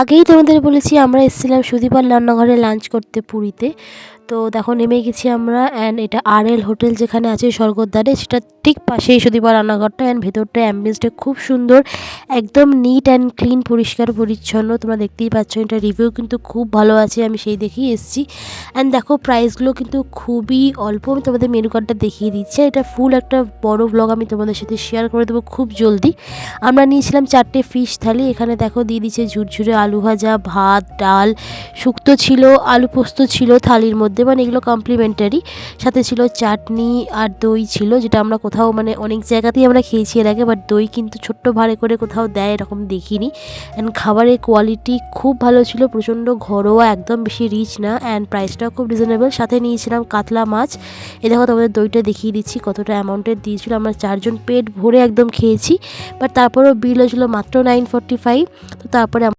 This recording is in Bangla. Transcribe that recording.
আগেই তোমাদের বলেছি আমরা এসেছিলাম সুদীপার রান্নাঘরে লাঞ্চ করতে পুরীতে। তো দেখো নেমে গেছি আমরা, অ্যান্ড এটা RL হোটেল যেখানে আছে স্বর্গদ্বারে, সেটা ঠিক পাশেই সুদীপার রান্নাঘরটা। অ্যান্ড ভেতরটা অ্যাম্বিয়েন্সটা খুব সুন্দর, একদম নিট অ্যান্ড ক্লিন, পরিষ্কার পরিচ্ছন্ন। তোমরা দেখতেই পাচ্ছ, এটা রিভিউ কিন্তু খুব ভালো আছে, আমি সেই দেখেই এসেছি। অ্যান্ড দেখো প্রাইসগুলো কিন্তু খুবই অল্প। আমি তোমাদের মেনু কার্ডটা দেখিয়ে দিচ্ছি। এটা ফুল একটা বড় ব্লগ আমি তোমাদের সাথে শেয়ার করে দেবো খুব জলদি। আমরা নিয়েছিলাম 4টে ফিশ থালি। এখানে দেখো দিয়ে দিচ্ছে ঝুরঝুরে আলু ভাজা, ভাত, ডাল, শুক্তো ছিল, আলু পোস্ত ছিল থালির মধ্যে, মানে এগুলো কমপ্লিমেন্টারি। সাথে ছিল চাটনি আর দই ছিল, যেটা আমরা কোথাও মানে অনেক জায়গাতেই আমরা খেয়েছি এর আগে, বাট দই কিন্তু ছোট্ট ভাঁড়ে করে কোথাও দেয় এরকম দেখিনি। অ্যান্ড খাবারের কোয়ালিটি খুব ভালো ছিল, প্রচণ্ড ঘরোয়া, একদম বেশি রিচ না, অ্যান্ড প্রাইসটাও খুব রিজনেবল। সাথে নিয়েছিলাম কাতলা মাছ। এ দেখো তোমাদের দইটা দেখিয়ে দিচ্ছি কতটা অ্যামাউন্টের দিয়েছিল। আমরা 4জন পেট ভরে একদম খেয়েছি, বাট তারপরেও বিল হয়েছিল মাত্র 945। তো তারপরে